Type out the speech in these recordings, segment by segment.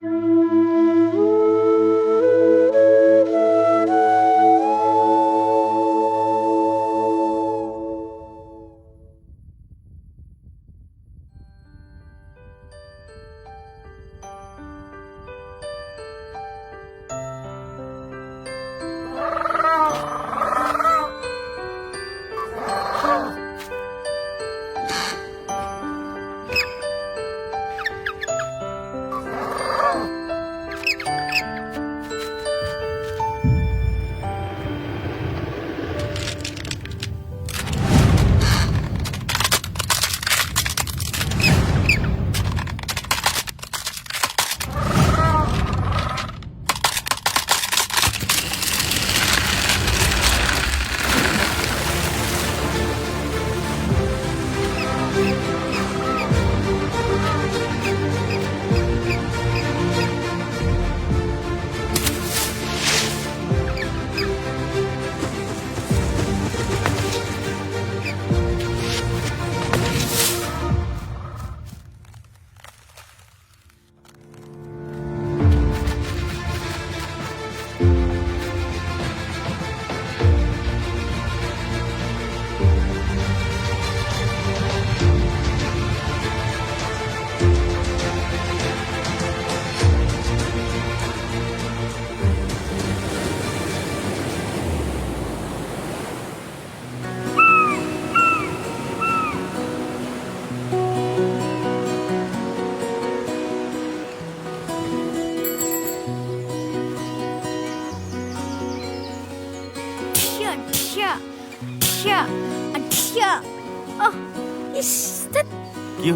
কি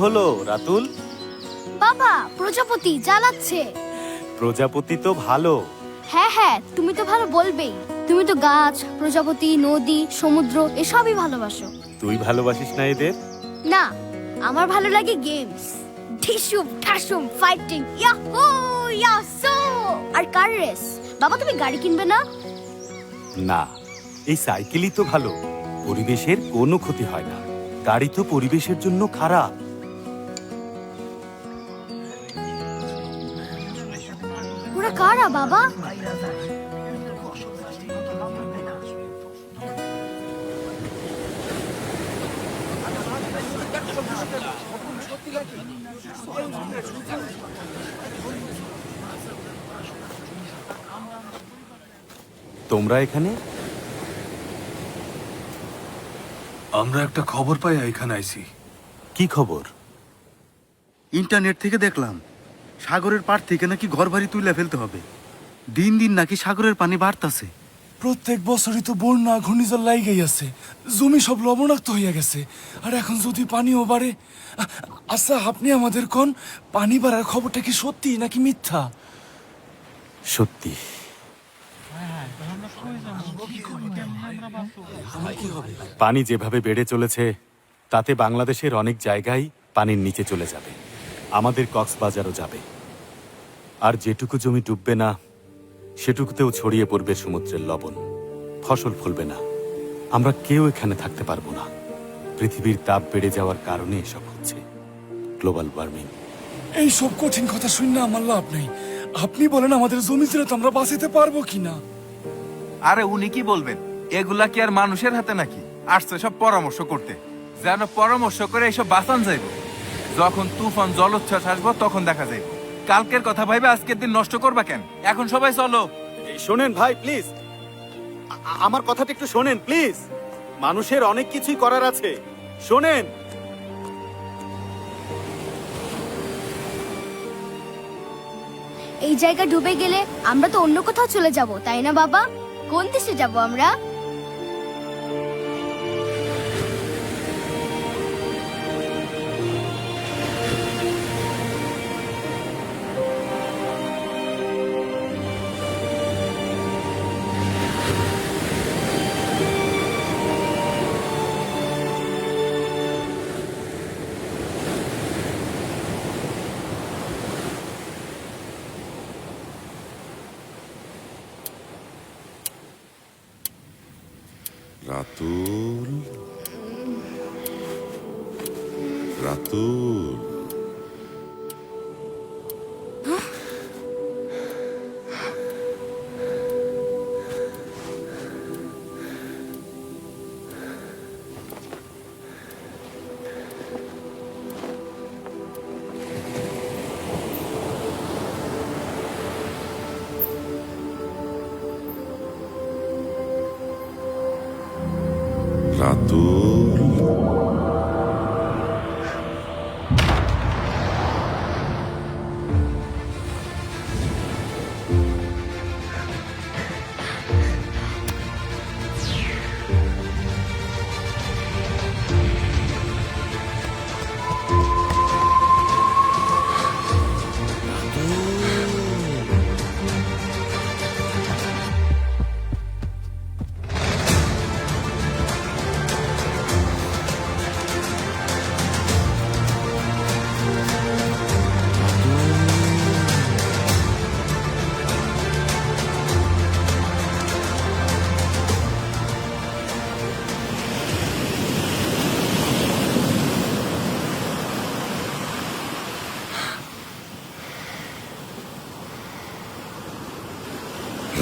হলো রাতুল? বাবা প্রজাপতি জ্বালাচ্ছে। প্রজাপতি তো ভালো। হ্যাঁ হ্যাঁ, তুমি তো ভালো বলবেই। তুমি তো গাছ, প্রজাপতি, নদী, সমুদ্র এসবই ভালোবাসো। তুই ভালোবাসিস না এদের? না, আমার ভালো লাগে গেমস, ঢিসুম ঠাসুম, ফাইটিং, ইয়াহু ইয়াসো আর কার রেস। বাবা তুমি গাড়ি কিনবে না? না, এই সাইকেলই তো ভালো, পরিবেশের কোনো ক্ষতি হয় না। গাড়ি তো পরিবেশের জন্য খারাপ। ওরা কারা বাবা? তোমরা এখানে? আমরা একটা খবর পাই এখানে আইছি। কি খবর? ইন্টারনেট থেকে দেখলাম সাগরের পাড় থেকে নাকি ঘরবাড়ি তুলে ফেলতে হবে। দিন দিন নাকি সাগরের পানি বাড়তাছে। প্রত্যেক বছরই তো বন্যা ঘূর্ণিঝড় লাইগাই আছে, জমি সব লবণাক্ত হইয়া গেছে। আর এখন যদি পানিও বাড়ে, আচ্ছা আপনি আমাদের কোন পানি বাড়ার খবরটা কি সত্যি নাকি মিথ্যা? সত্যি। পানি যেভাবে বেড়ে চলেছে তাতে বাংলাদেশের অনেক জায়গায় পানির নিচে চলে যাবে, আমাদের কক্সবাজারও যাবে। আর যেটুকু জমি ডুববে না সেটুকুতেও ছড়িয়ে পড়বে সমুদ্রের লবণ, ফসল ফলবে না, আমরা কেউ এখানে থাকতে পারবো না। পৃথিবীর তাপ বেড়ে যাওয়ার কারণে এসব হচ্ছে, গ্লোবাল ওয়ার্মিং। এই সব কঠিন কথা শুনলে আমার লাভ নেই। আপনি বলেন আমাদের জমি ছিল তো আমরা বাঁচাতে পারবো কিনা? আরে উনি কি বলবেন, এগুলা কি আর মানুষের হাতে নাকি? আসছে সব পরামর্শ করতে, যেন পরামর্শ করে এইসব বাঁচান যাইব। যখন তুফান জলোচ্ছ্বাস আসবো তখন দেখা যাইব। কালকের কথা ভাইবে আজকের দিন নষ্ট করবা কেন? এখন সবাই চলো। শোনেন ভাই, প্লিজ আমার কথাটা একটু শোনেন প্লিজ। মানুষের অনেক কিছুই করার আছে, শোনেন। এই জায়গা ডুবে গেলে আমরা তো অন্য কোথাও চলে যাব, তাই না বাবা? কোন দেশে যাব আমরা? রাতুল, রাতুল, রাতুল,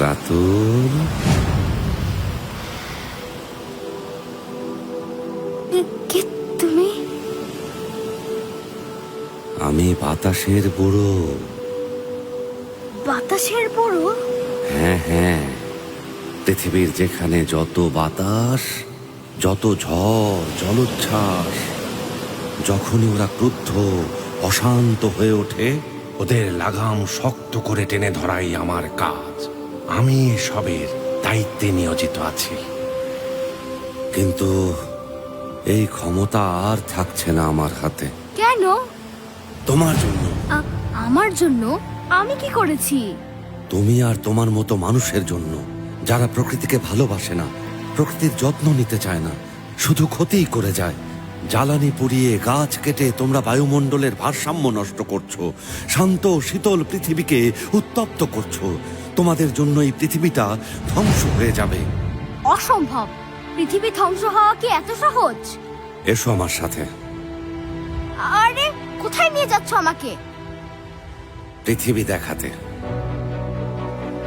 রাতুল, কে তুমি? আমি বাতাসের বুড়ো। বাতাসের বুড়ো? হ্যাঁ হ্যাঁ, পৃথিবীর যেখানে যত বাতাস, যত ঝড় জলোচ্ছ্বাস, যখনই ওরা ক্রুদ্ধ অশান্ত হয়ে ওঠে, ওদের লাগাম শক্ত করে টেনে ধরাই আমার কাজ। আমি সবের দায়িত্বে নিয়োজিত আছি। কিন্তু এই ক্ষমতা আর থাকছে না আমার হাতে। কেন? তোমার জন্য। আমার জন্য? আমি কি করেছি? তুমি আর তোমার মতো মানুষের জন্য, যারা প্রকৃতিকে ভালোবাসে না, প্রকৃতির যত্ন নিতে চায় না, শুধু ক্ষতিই করে যায়। জ্বালানি পুড়িয়ে গাছ কেটে তোমরা বায়ুমণ্ডলের ভারসাম্য নষ্ট করছো, শান্ত শীতল পৃথিবীকে উত্তপ্ত করছো। তোমাদের জন্য এই পৃথিবীটা ধ্বংস হয়ে যাবে। অসম্ভব। পৃথিবী ধ্বংস হওয়া কি এত সহজ? এসো আমার সাথে। আরে কোথায় নিয়ে যাচ্ছ আমাকে? পৃথিবী দেখাতে।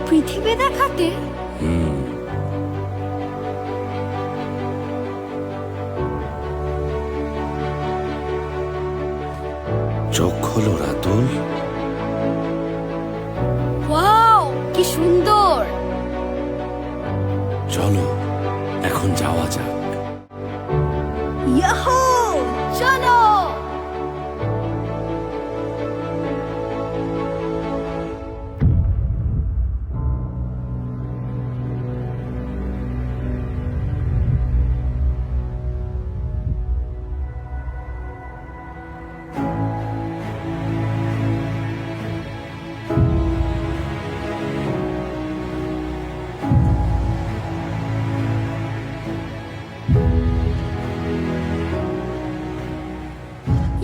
পৃথিবী দেখাতে? চোখ খোলো রাতুল। ওয়াও, কি সুন্দর! চলো এখন যাওয়া যাক। ইয়াহু, চলো।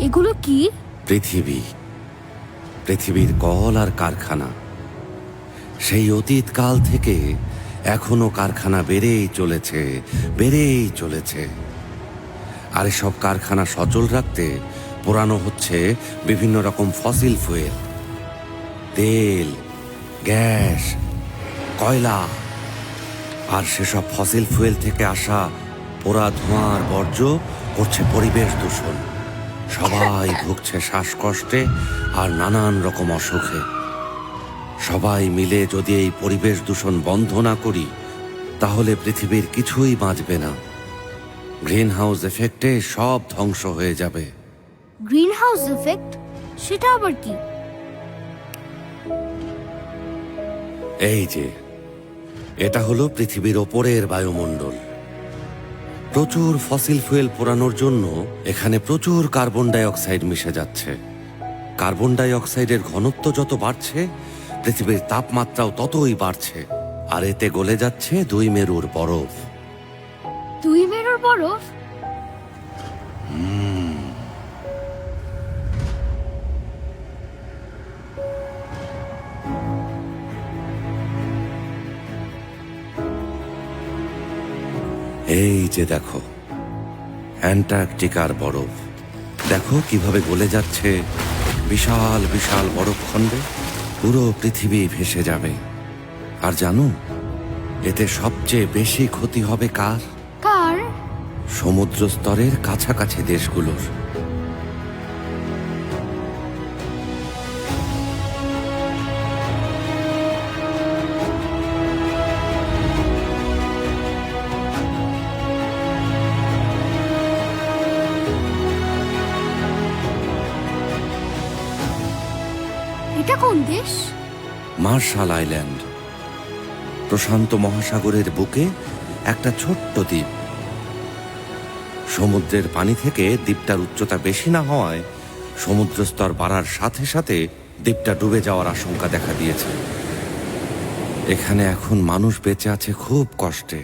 এগুলো কি? পৃথিবী, পৃথিবীর কল আর কারখানা। সেই অতীতকাল থেকে এখনো কারখানা বেড়েই চলেছে, বেড়েই চলেছে। আর সব কারখানা সচল রাখতে পোড়ানো হচ্ছে বিভিন্ন রকম ফসিল ফুয়েল, তেল, গ্যাস, কয়লা। আর সেসব ফসিল ফুয়েল থেকে আসা পোড়া ধোঁয়ার বর্জ্য করছে পরিবেশ দূষণ। সবাই ভুগছে শ্বাসকষ্টে আর নানান রকম অসুখে। সবাই মিলে যদি এই পরিবেশ দূষণ বন্ধ না করি, তাহলে পৃথিবীর কিছুই বাঁচবে না। গ্রিন হাউস এফেক্টে সব ধ্বংস হয়ে যাবে। Green house effect? সেটা আবার কি? এই যে, এটা হলো পৃথিবীর ওপরের বায়ুমণ্ডল। প্রচুর ফসিল ফুয়েল পোড়ানোর জন্য এখানে প্রচুর কার্বন ডাই অক্সাইড মিশে যাচ্ছে। কার্বন ডাই অক্সাইডের ঘনত্ব যত বাড়ছে, পৃথিবীর তাপমাত্রাও ততই বাড়ছে। আর এতে গলে যাচ্ছে 2 মেরুর বরফ। 2 মেরুর বরফ? এই যে দেখো, অ্যান্টার্কটিকার বরফ। দেখো কিভাবে গলে যাচ্ছে বিশাল বিশাল বরফখণ্ডে। পুরো পৃথিবী ভেসে যাবে। আর জানো, এতে সবচেয়ে বেশি ক্ষতি হবে কার? কার? সমুদ্র স্তরের কাছাকাছি দেশগুলোর। এটা কোন দেশ? Martial island. প্রশান্ত মহাসাগরের বুকে একটা ছোট্ট দ্বীপ। সমুদ্রের পানি থেকে দ্বীপটার উচ্চতা বেশি না হওয়ায় সমুদ্রস্তর বাড়ার সাথে সাথে দ্বীপটা ডুবে যাওয়ার আশঙ্কা দেখা দিয়েছে। এখানে এখন মানুষ বেঁচে আছে খুব কষ্টে।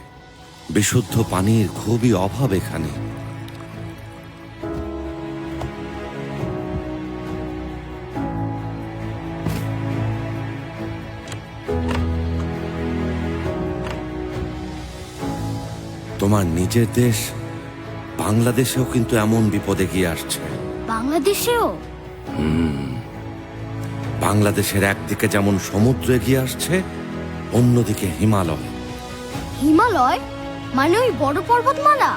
বিশুদ্ধ পানির খুবই অভাব এখানে। তোমার নিজের দেশ বাংলাদেশেও কিন্তু এমন বিপদে গিয়ে আসছে। বাংলাদেশেও? বাংলাদেশের একদিকে যেমন সমুদ্র এগিয়ে আসছে, অন্যদিকে হিমালয়। হিমালয় মানে ওই বড় পর্বতমালা?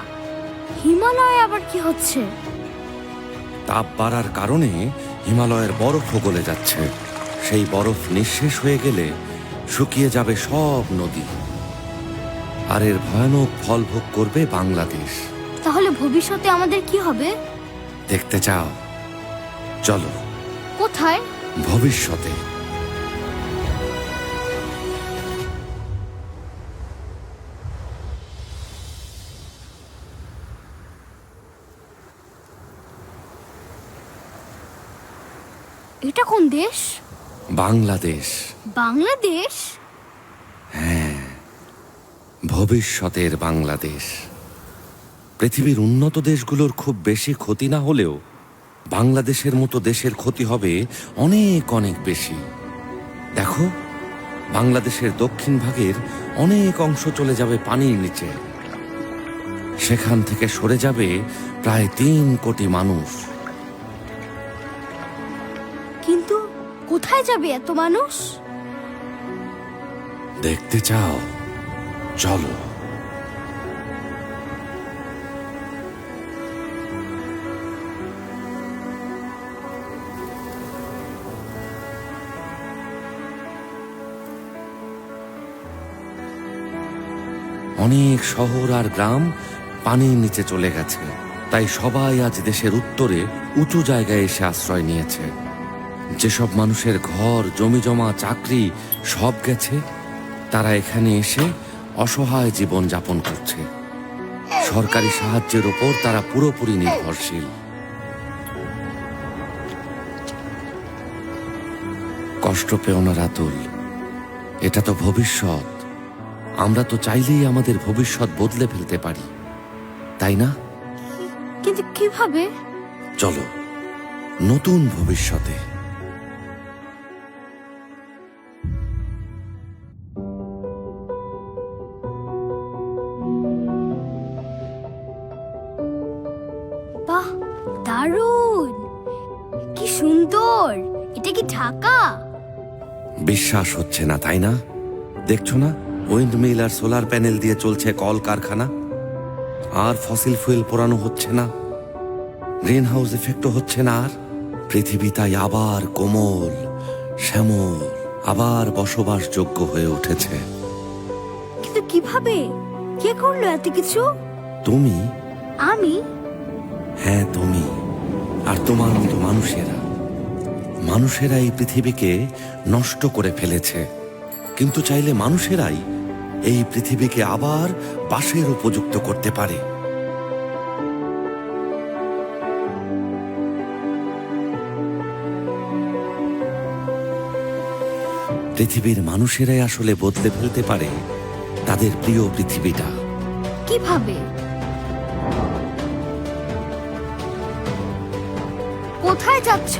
হিমালয়ে আবার কি হচ্ছে? তাপ বাড়ার কারণে হিমালয়ের বরফও গলে যাচ্ছে। সেই বরফ নিঃশেষ হয়ে গেলে শুকিয়ে যাবে সব নদী, আর এর ভয়ানক ফল ভোগ করবে বাংলাদেশ। তাহলে ভবিষ্যতে আমাদের কি হবে? দেখতে চাও? চলো। কোথায়? ভবিষ্যতে। এটা কোন দেশ? বাংলাদেশ। বাংলাদেশ? ভবিষ্যতের বাংলাদেশ। পৃথিবীর উন্নত দেশগুলোর খুব বেশি ক্ষতি না হলেও বাংলাদেশের মতো দেশের ক্ষতি হবে অনেক অনেক বেশি। দেখো, বাংলাদেশের দক্ষিণ ভাগের অনেক অংশ চলে যাবে পানির নিচে। সেখান থেকে সরে যাবে প্রায় 3 কোটি মানুষ। কিন্তু কোথায় যাবে এত মানুষ? দেখতে চাও? চলো। অনেক শহর আর গ্রাম পানির নিচে চলে গেছে, তাই সবাই আজ দেশের উত্তরে উঁচু জায়গায় এসে আশ্রয় নিয়েছে। যেসব মানুষের ঘর, জমি জমা, চাকরি সব গেছে, তারা এখানে এসে অসহায় জীবন যাপন করছে। সরকারি সাহায্যের ওপর তারা পুরোপুরি নির্ভরশীল। কষ্ট পেও না রাতুল, এটা তো ভবিষ্যৎ। আমরা তো চাইলেই আমাদের ভবিষ্যৎ বদলে ফেলতে পারি, তাই না? কিন্তু কিভাবে? চলো, নতুন ভবিষ্যতে। বাহ, দারুণ! কি সুন্দর! এটা কি ঢাকা? বিশ্বাস হচ্ছে না, তাই না? দেখছো না, উইন্ড মিল আর সোলার প্যানেল দিয়ে চলছে কল কারখানা। আর ফসিল ফুয়েল পোড়ানো হচ্ছে না, গ্রিন হাউস এফেক্টও হচ্ছে না। আর পৃথিবী তাই আবার কোমল, শ্যামল, আবার বসবাসযোগ্য হয়ে উঠেছে। কিন্তু কিভাবে? কে করলো এত কিছু? তুমি। আমি? হ্যাঁ, তুমি আর তোমার মতো মানুষেরা এই পৃথিবীকে নষ্ট করে ফেলেছে। কিন্তু চাইলে মানুষেরাই এই পৃথিবীকে আবার বাসের উপযুক্ত করতে পারে। পৃথিবীর মানুষেরাই আসলে বদলে ফেলতে পারে তাদের প্রিয় পৃথিবীটা। কিভাবে? কোথায় যাচ্ছ?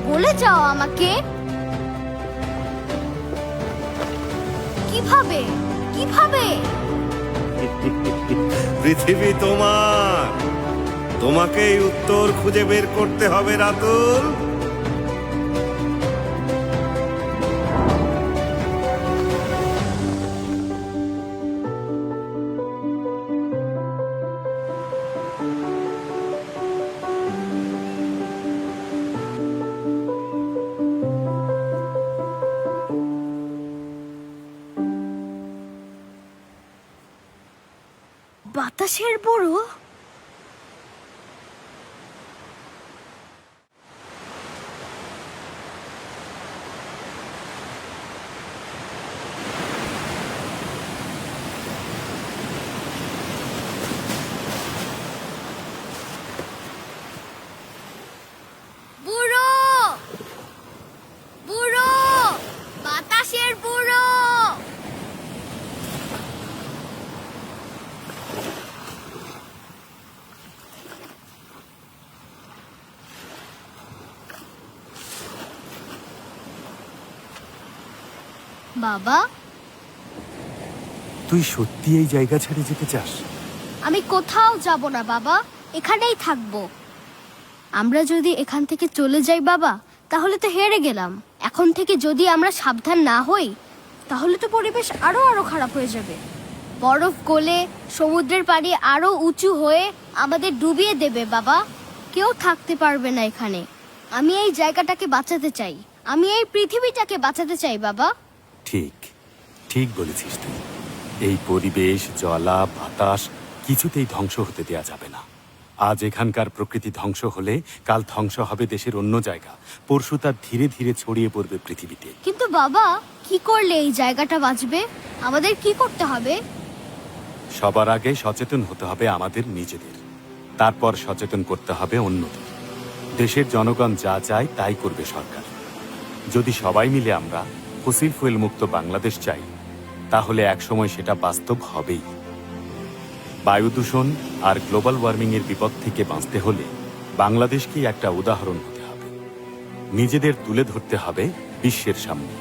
বলে যাও আমাকে। কিভাবে? কিভাবে? পৃথিবী তোমার, তোমাকেই উত্তর খুঁজে বের করতে হবে রাতুল। বাতাসের বড় বাবা, তুই সত্যি এই জায়গা ছেড়ে যেতে চাস? আমি কোথাও যাব না বাবা, এখানেই থাকবো। আমরা যদি এখান থেকে চলে যাই বাবা, তাহলে তো হেরে গেলাম। এখন থেকে যদি আমরা সাবধান না হই, তাহলে তো পরিবেশ আরো খারাপ হয়ে যাবে। বরফ গলে সমুদ্রের পানি আরো উঁচু হয়ে আমাদের ডুবিয়ে দেবে বাবা। কেউ থাকতে পারবে না এখানে। আমি এই জায়গাটাকে বাঁচাতে চাই, আমি এই পৃথিবীটাকে বাঁচাতে চাই বাবা। ঠিক ঠিক বলেছিস তুই। এই পরিবেশ, জলা বাতাস কিছুতেই ধ্বংস হতে দেয়া যাবে না। আজ এখানকার প্রকৃতি ধ্বংস হলে কাল ধ্বংস হবে দেশের অন্য জায়গা, পরশু তা ধীরে ধীরে ছড়িয়ে পড়বে পৃথিবীতে। কিন্তু বাবা, কি করলে এই জায়গাটা বাঁচবে? আমাদের কি করতে হবে? সবার আগে সচেতন হতে হবে আমাদের নিজেদের, তারপর সচেতন করতে হবে অন্যদের। দেশের জনগণ যা চায় তাই করবে সরকার। যদি সবাই মিলে আমরা ফসিল ফুয়েল মুক্ত বাংলাদেশ চাই, তাহলে একসময় সেটা বাস্তব হবেই। বায়ু দূষণ আর গ্লোবাল ওয়ার্মিং এর বিপদ থেকে বাঁচতে হলে বাংলাদেশকেই একটা উদাহরণ হতে হবে। নিজেদের তুলে ধরতে হবে বিশ্বের সামনে।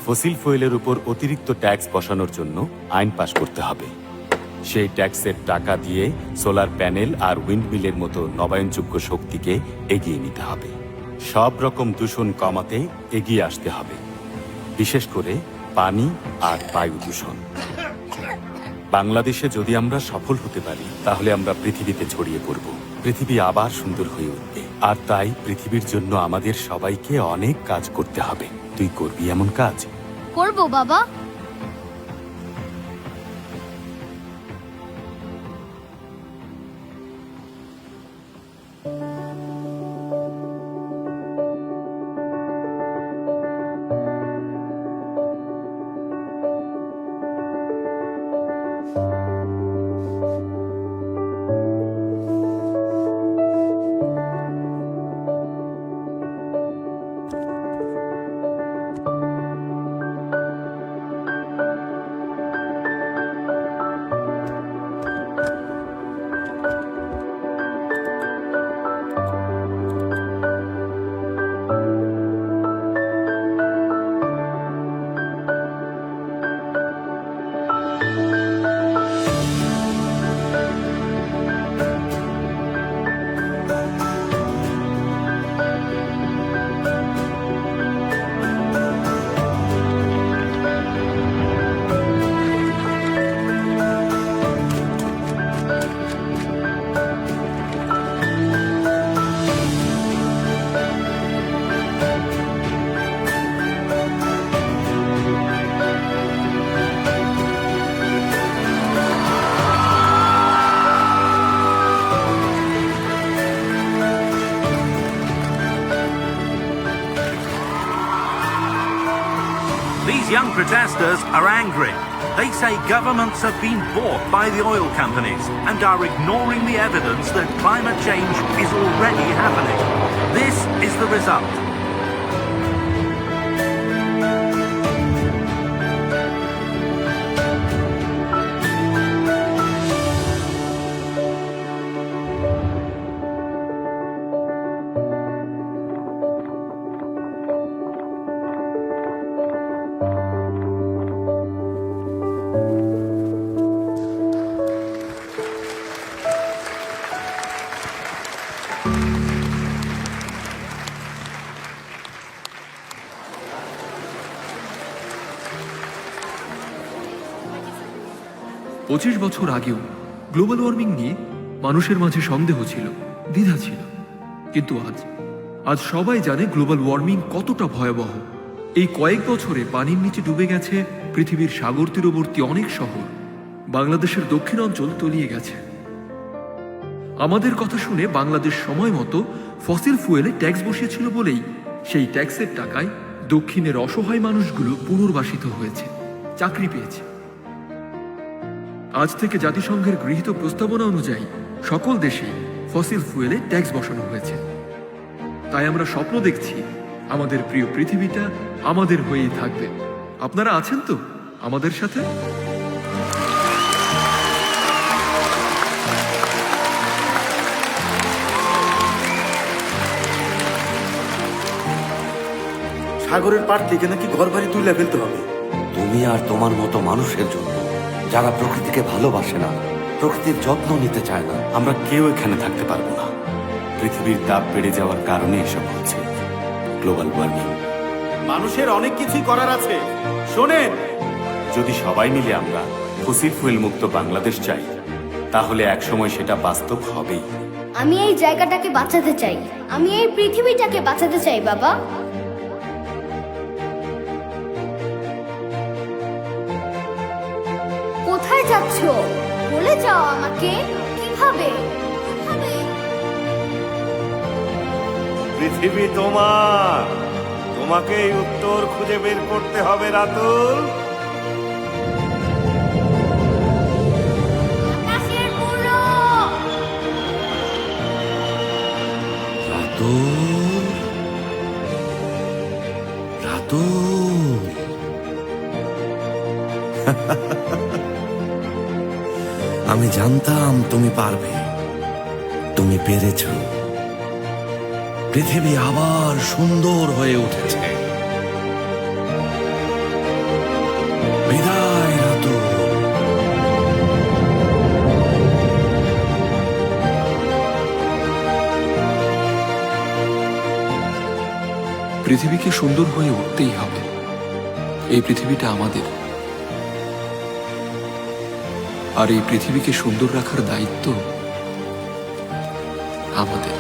ফসিল ফুয়েলের উপর অতিরিক্ত ট্যাক্স বসানোর জন্য আইন পাশ করতে হবে। সেই ট্যাক্সের টাকা দিয়ে সোলার প্যানেল আর উইন্ডমিলের মতো নবায়নযোগ্য শক্তিকে এগিয়ে নিতে হবে। সব রকম দূষণ কমাতে এগিয়ে আসতে হবে, বিশেষ করে পানি আর বায়ু দূষণ। বাংলাদেশে যদি আমরা সফল হতে পারি, তাহলে আমরা পৃথিবীতে ছড়িয়ে পড়ব। পৃথিবী আবার সুন্দর হয়ে উঠবে। আর তাই পৃথিবীর জন্য আমাদের সবাইকে অনেক কাজ করতে হবে। তুই করবি এমন কাজ? করব বাবা। These young protesters are angry. They say governments have been bought by the oil companies and are ignoring the evidence that climate change is already happening. This is the result. পঁচিশ বছর আগেও গ্লোবাল ওয়ার্মিং নিয়ে মানুষের মাঝে সন্দেহ ছিল, দ্বিধা ছিল। কিন্তু আজ সবাই জানে গ্লোবাল ওয়ার্মিং কতটা ভয়াবহ। এই কয়েক বছরে পানির নিচে ডুবে গেছে পৃথিবীর সাগর তীরবর্তী অনেক শহর। বাংলাদেশের দক্ষিণ অঞ্চল তলিয়ে গেছে। আমাদের কথা শুনে বাংলাদেশ সময় মতো ফসিল ফুয়েলে ট্যাক্স বসিয়েছিল বলেই সেই ট্যাক্সের টাকায় দক্ষিণের অসহায় মানুষগুলো পুনর্বাসিত হয়েছে, চাকরি পেয়েছে। আজ থেকে জাতিসংঘের গৃহীত প্রস্তাবনা অনুযায়ী সকল দেশেই ফসিল ফুয়েলে ট্যাক্স বসানো হয়েছে। তাই আমরা স্বপ্ন দেখছি আমাদের প্রিয় পৃথিবীটা আমাদের হয়েই থাকবে। আপনারা আছেন তো আমাদের সাথে? সাগরের পাড় থেকে নাকি ঘর বাড়ি তুলে ফেলতে হবে। তুমি আর তোমার মতো মানুষের জন্য, যারা প্রকৃতিকে ভালোবাসে না, প্রকৃতির যত্ন নিতে চায় না। আমরা কেউ এখানে থাকতে পারবো না। পৃথিবীর তাপ বেড়ে যাওয়ার কারণে এসব হচ্ছে, গ্লোবাল ওয়ার্মিং। মানুষের অনেক কিছুই করার আছে, শোনেন। যদি সবাই মিলে আমরা ফসিল ফুয়েল মুক্ত বাংলাদেশ চাই, তাহলে একসময় সেটা বাস্তব হবেই। আমি এই জায়গাটাকে বাঁচাতে চাই, আমি এই পৃথিবীটাকে বাঁচাতে চাই বাবা। কোথায় যাচ্ছ? বলে যাও আমাকে, কিভাবে? কিভাবে? পৃথিবী তোমার, তোমাকেই উত্তর খুঁজে বের করতে হবে রাতুল। আকাশের বুড়ো! রাতুল, রাতুল। আমি জানতাম তুমি পারবে, তুমি পেরেছ। পৃথিবী আবার সুন্দর হয়ে উঠেছে। বিদায় রাতুল। পৃথিবীকে সুন্দর হয়ে উঠতেই হবে। এই পৃথিবীটা আমাদের, আর এই পৃথিবীকে সুন্দর রাখার দায়িত্ব আমাদের।